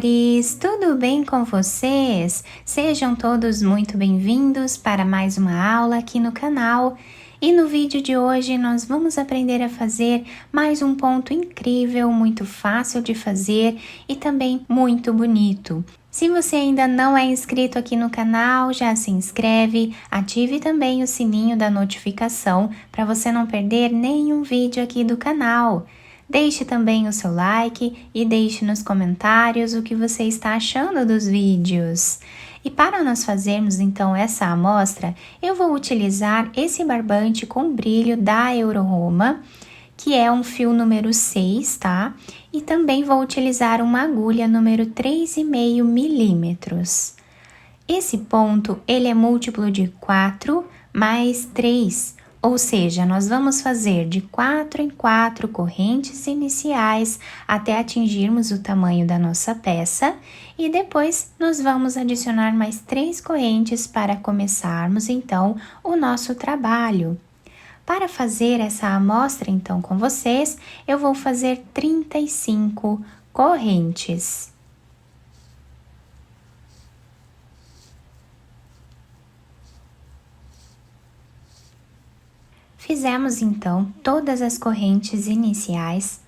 amores! Tudo bem com vocês? Sejam todos muito bem-vindos para mais uma aula aqui no canal. E no vídeo de hoje nós vamos aprender a fazer mais um ponto incrível, muito fácil de fazer e também muito bonito. Se você ainda não é inscrito aqui no canal, já se inscreve, ative também o sininho da notificação para você não perder nenhum vídeo aqui do canal. Deixe também o seu like e deixe nos comentários o que você está achando dos vídeos. E para nós fazermos então essa amostra, eu vou utilizar esse barbante com brilho da Euro-Roma, que é um fio número 6, tá? E também vou utilizar uma agulha número 3,5 milímetros. Esse ponto, ele é múltiplo de 4 mais 3, ou seja, nós vamos fazer de 4 em 4 correntes iniciais até atingirmos o tamanho da nossa peça e depois nós vamos adicionar mais 3 correntes para começarmos então o nosso trabalho. Para fazer essa amostra então com vocês, eu vou fazer 35 correntes. Fizemos então todas as correntes iniciais,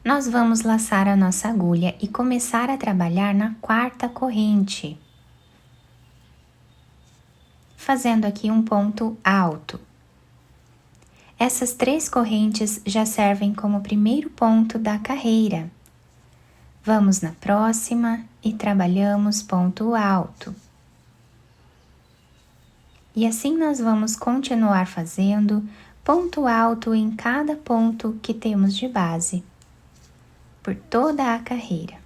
nós vamos laçar a nossa agulha e começar a trabalhar na quarta corrente, fazendo aqui um ponto alto. Essas 3 correntes já servem como primeiro ponto da carreira. Vamos na próxima e trabalhamos ponto alto. E assim nós vamos continuar fazendo ponto alto em cada ponto que temos de base, por toda a carreira.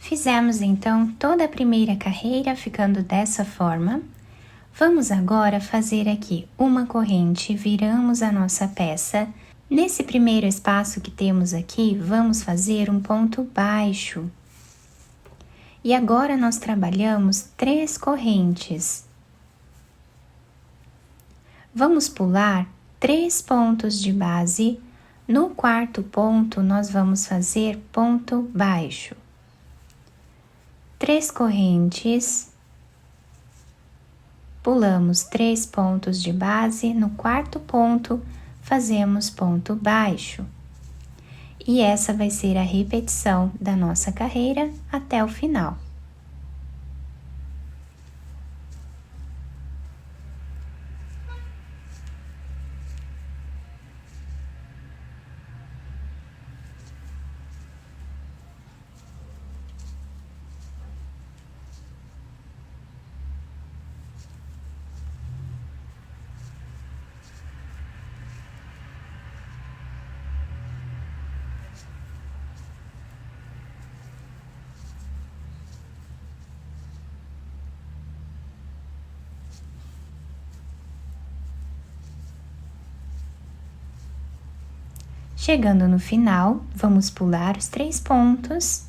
Fizemos então toda a primeira carreira ficando dessa forma. Vamos agora fazer aqui uma corrente, viramos a nossa peça. Nesse primeiro espaço que temos aqui, vamos fazer um ponto baixo. E agora nós trabalhamos 3 correntes. Vamos pular 3 pontos de base. No quarto ponto, nós vamos fazer ponto baixo. 3 correntes. Pulamos 3 pontos de base, no quarto ponto fazemos ponto baixo. E essa vai ser a repetição da nossa carreira até o final. Chegando no final, vamos pular os 3 pontos,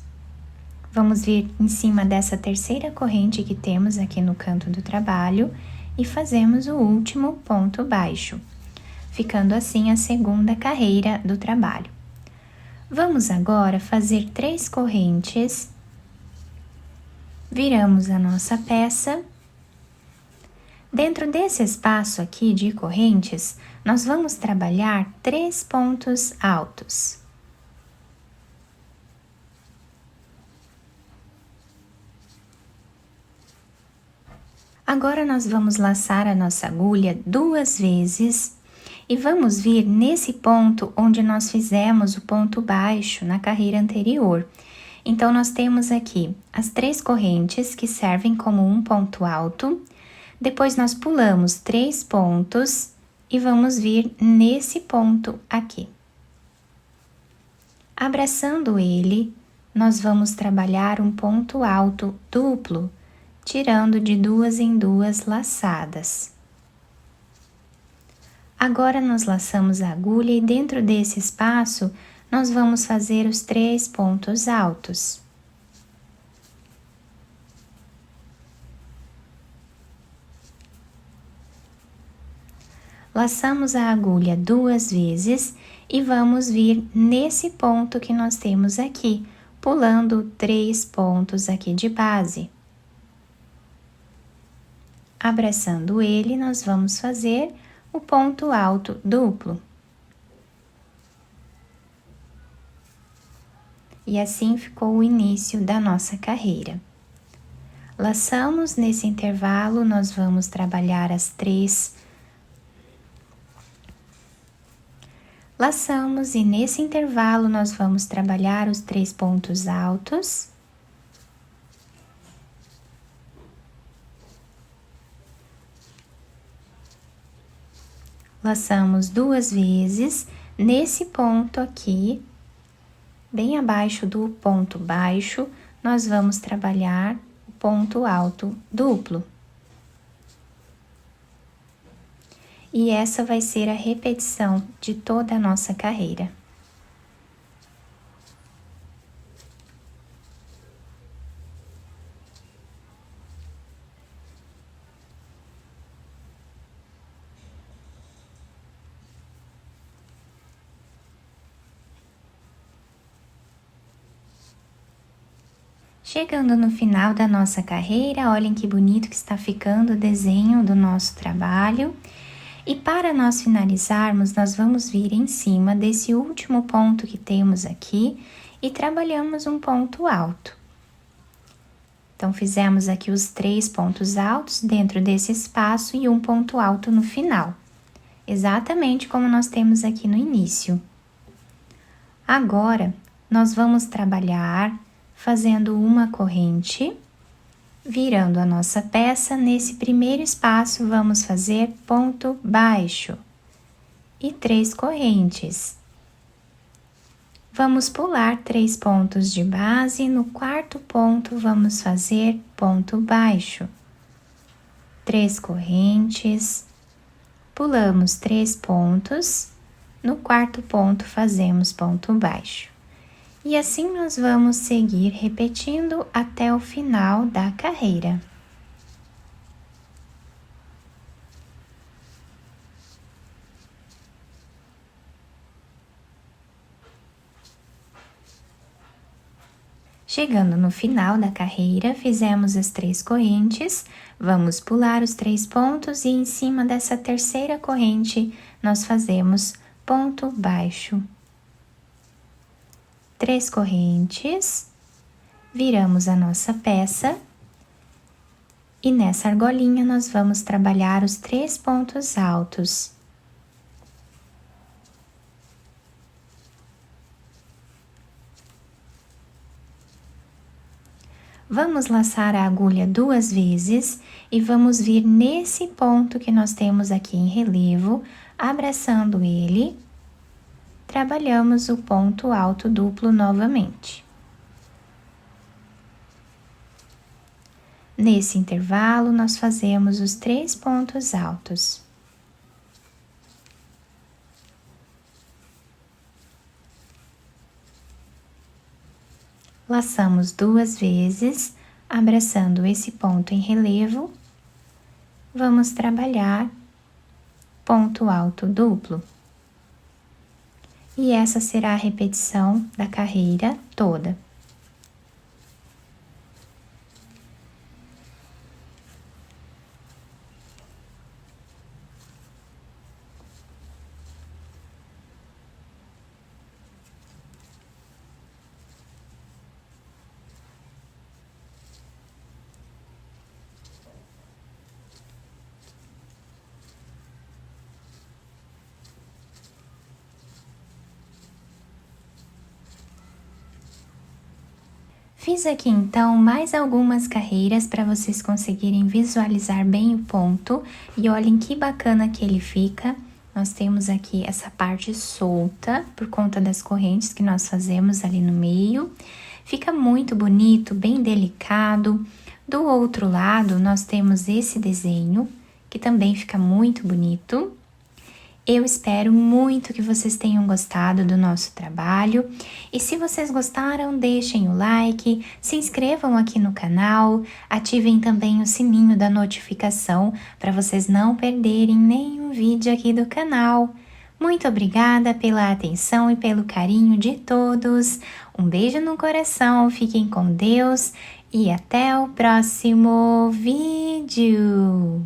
vamos vir em cima dessa terceira corrente que temos aqui no canto do trabalho e fazemos o último ponto baixo, ficando assim a segunda carreira do trabalho. Vamos agora fazer 3 correntes, viramos a nossa peça. Dentro desse espaço aqui de correntes, nós vamos trabalhar 3 pontos altos. Agora nós vamos laçar a nossa agulha 2 vezes e vamos vir nesse ponto onde nós fizemos o ponto baixo na carreira anterior. Então, nós temos aqui as 3 correntes que servem como um ponto alto. Depois, nós pulamos 3 pontos e vamos vir nesse ponto aqui. Abraçando ele, nós vamos trabalhar um ponto alto duplo, tirando de 2 em 2 laçadas. Agora, nós laçamos a agulha e dentro desse espaço, nós vamos fazer os 3 pontos altos. Laçamos a agulha 2 vezes e vamos vir nesse ponto que nós temos aqui, pulando 3 pontos aqui de base. Abraçando ele, nós vamos fazer o ponto alto duplo. E assim ficou o início da nossa carreira. Laçamos, nesse intervalo, nós vamos trabalhar as 3. Laçamos e nesse intervalo nós vamos trabalhar os 3 pontos altos. Laçamos 2 vezes, nesse ponto aqui, bem abaixo do ponto baixo, nós vamos trabalhar o ponto alto duplo. E essa vai ser a repetição de toda a nossa carreira. Chegando no final da nossa carreira, olhem que bonito que está ficando o desenho do nosso trabalho. E para nós finalizarmos, nós vamos vir em cima desse último ponto que temos aqui e trabalhamos um ponto alto. Então, fizemos aqui os 3 pontos altos dentro desse espaço e um ponto alto no final, exatamente como nós temos aqui no início. Agora, nós vamos trabalhar fazendo uma corrente, virando a nossa peça. Nesse primeiro espaço, vamos fazer ponto baixo e 3 correntes. Vamos pular 3 pontos de base, no quarto ponto vamos fazer ponto baixo, 3 correntes, pulamos 3 pontos, no quarto ponto fazemos ponto baixo. E assim nós vamos seguir repetindo até o final da carreira. Chegando no final da carreira, fizemos as 3 correntes, vamos pular os 3 pontos e em cima dessa terceira corrente nós fazemos ponto baixo. 3 correntes, viramos a nossa peça e nessa argolinha nós vamos trabalhar os 3 pontos altos. Vamos laçar a agulha 2 vezes e vamos vir nesse ponto que nós temos aqui em relevo, abraçando ele. Trabalhamos o ponto alto duplo novamente. Nesse intervalo, nós fazemos os 3 pontos altos. Laçamos 2 vezes, abraçando esse ponto em relevo. Vamos trabalhar ponto alto duplo. E essa será a repetição da carreira toda. Fiz aqui então mais algumas carreiras para vocês conseguirem visualizar bem o ponto e olhem que bacana que ele fica. Nós temos aqui essa parte solta por conta das correntes que nós fazemos ali no meio. Fica muito bonito, bem delicado. Do outro lado nós temos esse desenho que também fica muito bonito. Eu espero muito que vocês tenham gostado do nosso trabalho e se vocês gostaram, deixem o like, se inscrevam aqui no canal, ativem também o sininho da notificação para vocês não perderem nenhum vídeo aqui do canal. Muito obrigada pela atenção e pelo carinho de todos. Um beijo no coração, fiquem com Deus e até o próximo vídeo.